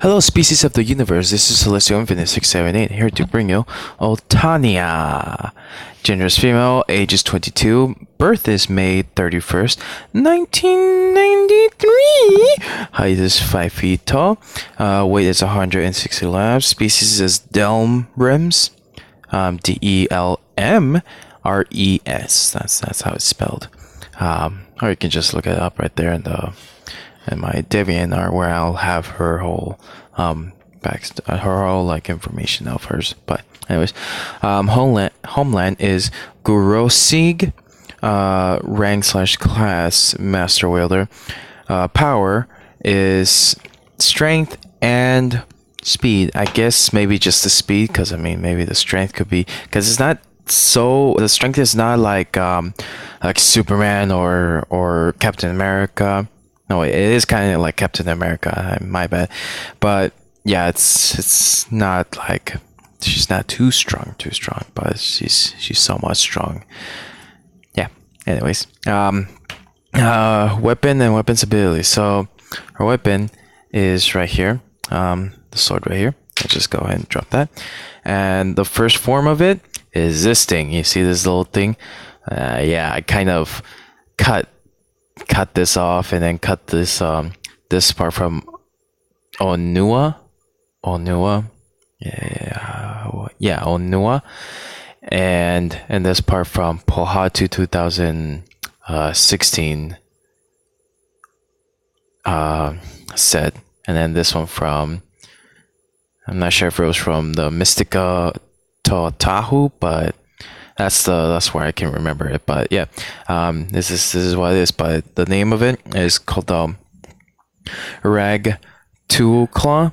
Hello, species of the universe. This is Celestial Infinite 678 here to bring you Otania. Gender is female, age is 22, birth is May 31st, 1993. Height is 5 feet tall, weight is 160 grams. Species is Delmres, Delmres. That's how it's spelled. Or you can just look it up right there in my DeviantArt, where I'll have her whole like information of hers. But anyways, homeland is Gurosig, rank/class master wielder. Power is strength and speed. I guess maybe just the speed, because I mean maybe the strength could be, because it's not so, the strength is not like Superman or Captain America. No, it is kind of like Captain America. My bad, but yeah, it's not like, she's not too strong, but she's somewhat strong. Yeah. Anyways, weapon and weapons ability. So her weapon is right here. The sword right here. I'll just go ahead and drop that. And the first form of it is this thing. You see this little thing? Yeah, I kind of cut this off and then cut this this part from Onua, yeah, Onua, and this part from Pohatu 2016 set, and then this one from, I'm not sure if it was from the Mystica Tahu, but that's where I can remember it. But yeah, this is what it is. But the name of it is called Rag Tool Claw.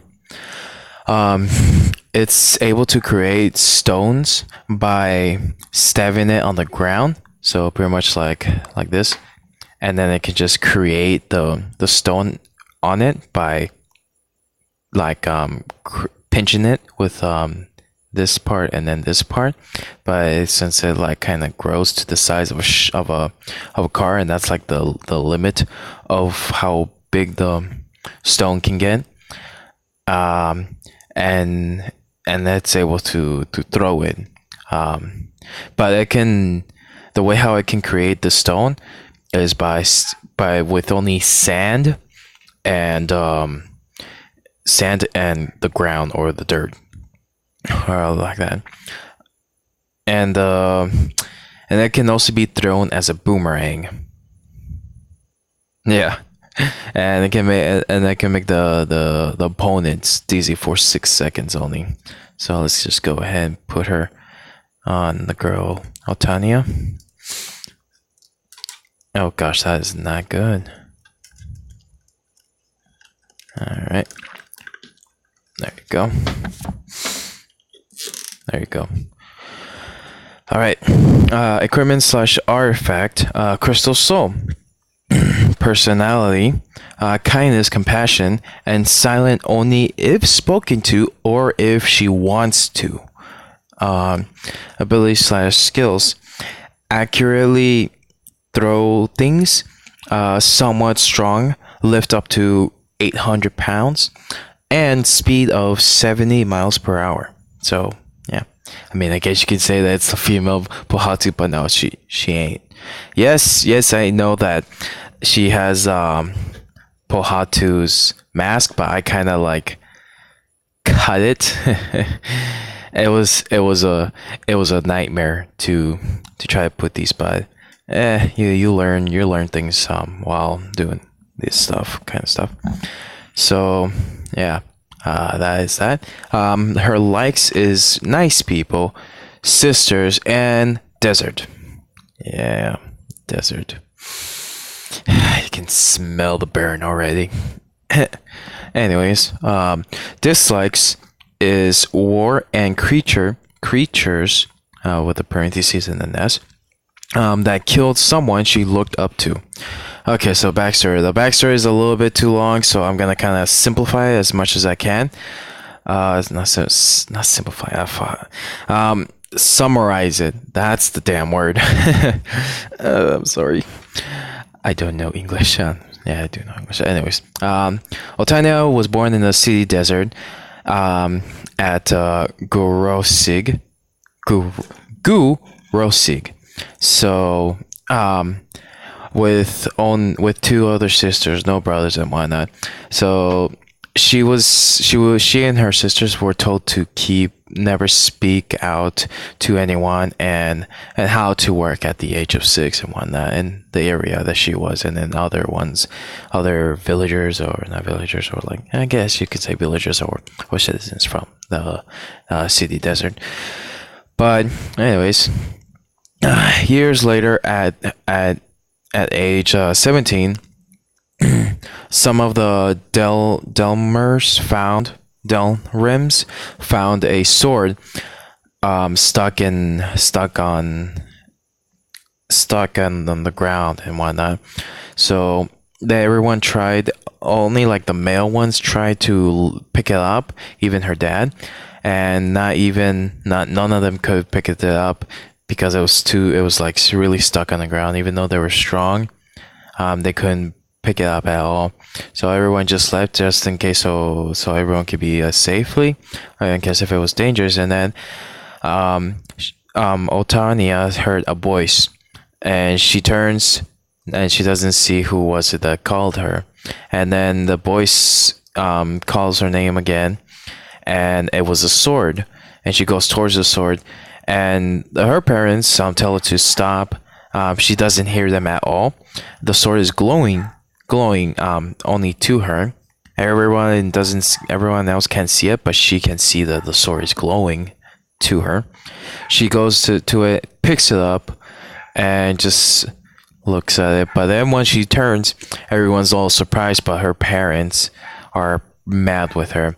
It's able to create stones by stabbing it on the ground. So pretty much like this, and then it can just create the stone on it by like pinching it with this part and then this part. But since it like kind of grows to the size of a car, and that's like the limit of how big the stone can get, and it's able to throw it, but it can, the way how it can create the stone is by with only sand and the ground or the dirt, or like that, and it can also be thrown as a boomerang. Yeah, and it can make the opponents dizzy for 6 seconds only. So let's just go ahead and put her on the girl Otania. Oh gosh, that is not good. All right, there you go. There you go. All right. Equipment/artifact. Crystal Soul. Personality. Kindness, compassion, and silent only if spoken to or if she wants to. Ability/skills. Accurately throw things. Somewhat strong. Lift up to 800 pounds. And speed of 70 miles per hour. So yeah, I mean, I guess you could say that it's a female Pohatu, but no, she ain't. Yes, I know that she has Pohatu's mask, but I kind of like cut it. it was a nightmare to try to put these, but you learn things while doing this kind of stuff. So yeah. That is that. Her likes is nice people, sisters, and desert. Yeah, desert. You can smell the burn already. Anyways, dislikes is war and creatures with the parentheses in the S that killed someone she looked up to. Okay, so backstory. The backstory is a little bit too long, so I'm gonna kind of simplify it as much as I can. Not simplify. Summarize it. That's the damn word. I'm sorry. I don't know English. Yeah, I do know English. Anyways, Otania was born in the city desert at Gorosig. Gu Rosig. So with two other sisters, no brothers and whatnot. So she and her sisters were told to keep never speak out to anyone and how to work at the age of 6 and whatnot in the area that she was in, and other villagers, or not villagers, or like, I guess you could say villagers or citizens from the city desert. But anyways, years later, at age 17, some of the Delmres found a sword stuck on the ground and whatnot. So everyone tried. Only like the male ones tried to pick it up, even her dad, and not none of them could pick it up because it was like really stuck on the ground. Even though they were strong, they couldn't pick it up at all. So everyone just left just in case, so everyone could be safely, in case if it was dangerous. And then Otania heard a voice, and she turns and she doesn't see who was it that called her. And then the voice calls her name again, and it was a sword. And she goes towards the sword, and her parents tell her to stop. She doesn't hear them at all. The sword is glowing only to her. Everyone else can't see it, but she can see that the sword is glowing to her. She goes to it, picks it up, and just looks at it. But then when she turns, everyone's all surprised, but her parents are mad with her.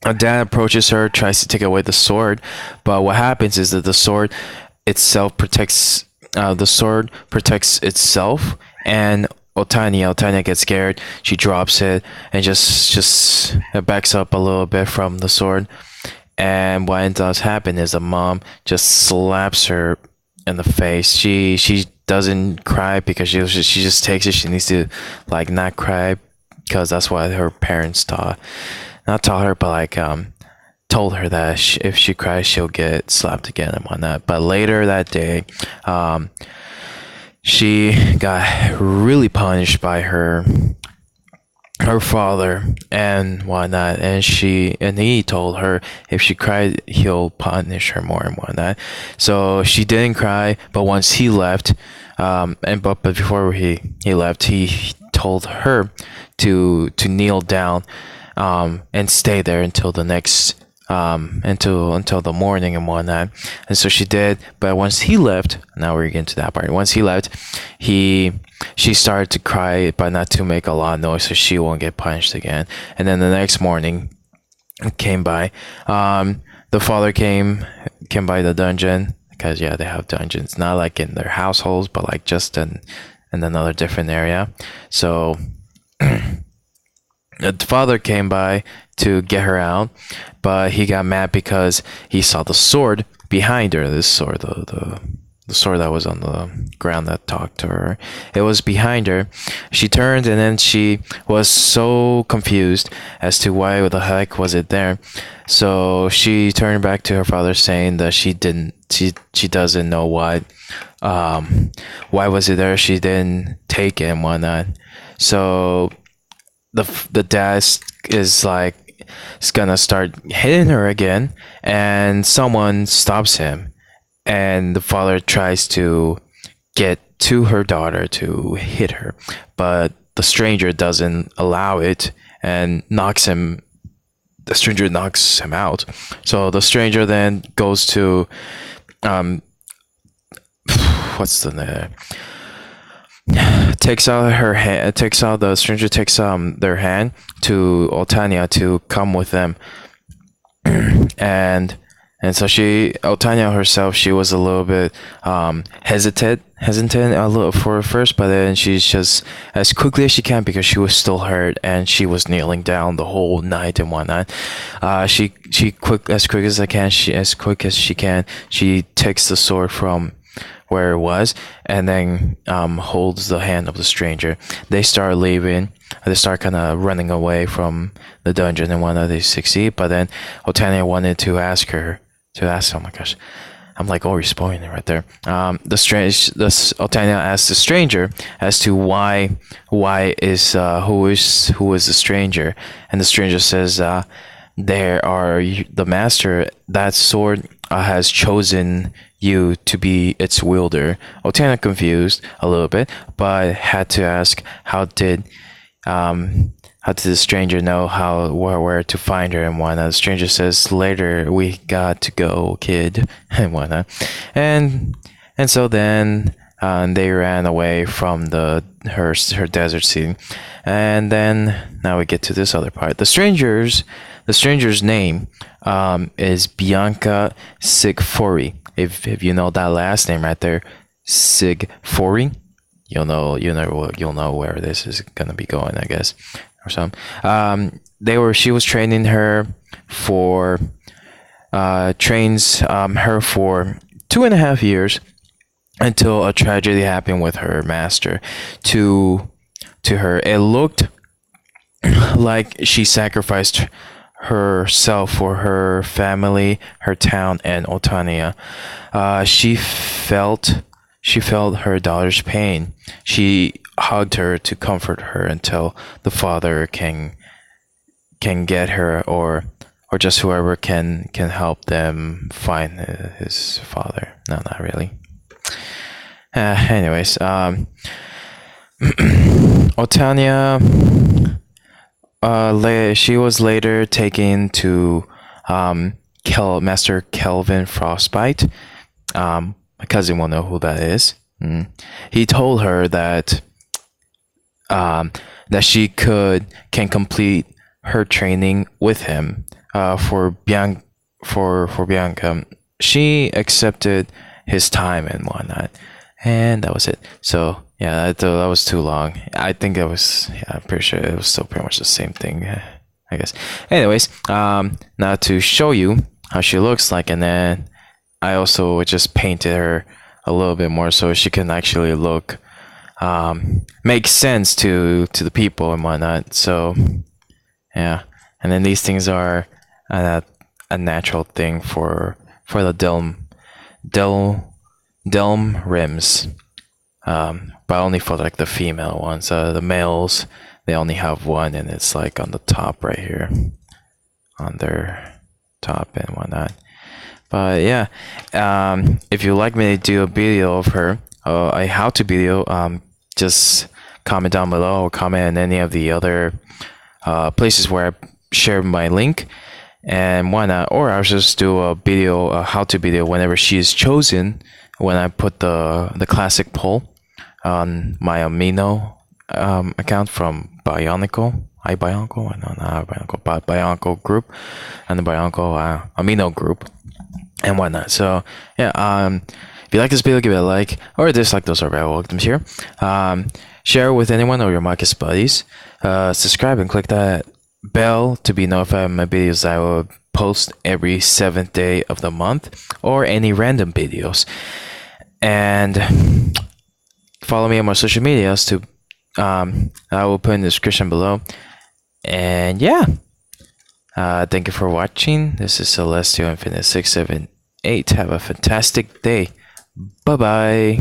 Her dad approaches her, tries to take away the sword, but what happens is that the sword protects itself, and Otania gets scared. She drops it and just backs up a little bit from the sword. And what ends up happening is the mom just slaps her in the face. She doesn't cry because she just takes it. She needs to like not cry because that's what her parents not taught her, but like told her that if she cries, she'll get slapped again and whatnot. But later that day, she got really punished by her father and whatnot, and he told her if she cried, he'll punish her more and whatnot. So she didn't cry, but once he left, but before he left, he told her to kneel down and stay there until the next until the morning and whatnot. And so she did. But once he left, now we're getting to that part. Once he left, she started to cry, but not to make a lot of noise, so she won't get punished again. And then the next morning came by. The father came by the dungeon, because yeah, they have dungeons, not like in their households, but like just in another different area. So the father came by to get her out, but he got mad because he saw the sword behind her. This sword, the sword that was on the ground that talked to her, it was behind her. She turned, and then she was so confused as to why the heck was it there. So she turned back to her father, saying that she doesn't know why was it there. She didn't take it and whatnot. So the dad is gonna start hitting her again, and someone stops him, and the father tries to get to her daughter to hit her, but the stranger doesn't allow it and knocks him out. So the stranger then goes to what's the name? The stranger takes their hand to Otania to come with them. and so Otania herself, she was a little bit hesitant a little for first, but then she's just as quickly as she can, because she was still hurt and she was kneeling down the whole night and whatnot. As quick as she can, she takes the sword from where it was, and then holds the hand of the stranger. They start leaving. They start kind of running away from the dungeon, and one of they succeed. But then Otania wanted to ask her oh my gosh, I'm like already spoiling it right there. Otania asks the stranger as to why is who is the stranger, and the stranger says there are the master. That sword has chosen you to be its wielder. Otania confused a little bit, but had to ask how did the stranger know where to find her and whatnot. The stranger says, later we got to go, kid, and whatnot. And so then they ran away from her desert scene. And then now we get to this other part. The stranger's name is Bianca Sigfori. If you know that last name right there, Sigfori, you'll know where this is gonna be going, I guess, or something. She was training her for trains her for 2.5 years until a tragedy happened with her master. To her, it looked like she sacrificed herself for her family, her town, and Otania. She felt her daughter's pain. She hugged her to comfort her until the father can get her, or just whoever can help them find his father. No, not really. Anyways, Otania, she was later taken to Master Kelvin Frostbite. My cousin will know who that is. He told her that she can complete her training with him. For Bianca, she accepted his time and whatnot, and that was it. So yeah, that was too long. I think it was. Yeah, I'm pretty sure it was still pretty much the same thing, I guess. Anyways, now to show you how she looks like, and then I also just painted her a little bit more so she can actually look, make sense to the people and whatnot. So yeah, and then these things are a natural thing for the Delmres, but only for like the female ones. The males, they only have one, and it's like on the top right here, on their top and whatnot. But yeah, if you'd like me to do a video of her, a how-to video, just comment down below, or comment in any of the other places where I share my link and whatnot, or I'll just do a how-to video whenever she is chosen, when I put the classic poll on my Amino account from Bionicle. Bionicle group, and the Bionicle Amino group and whatnot. So yeah, if you like this video, give it a like, or a dislike. Those are very welcome here. Share it with anyone or your Marcus buddies. Subscribe and click that bell to be notified of my videos that I will post every 7th day of the month, or any random videos. And follow me on my social medias to I will put in the description below. And yeah, thank you for watching. This is Celestial Infinite 678. Have a fantastic day. Bye bye.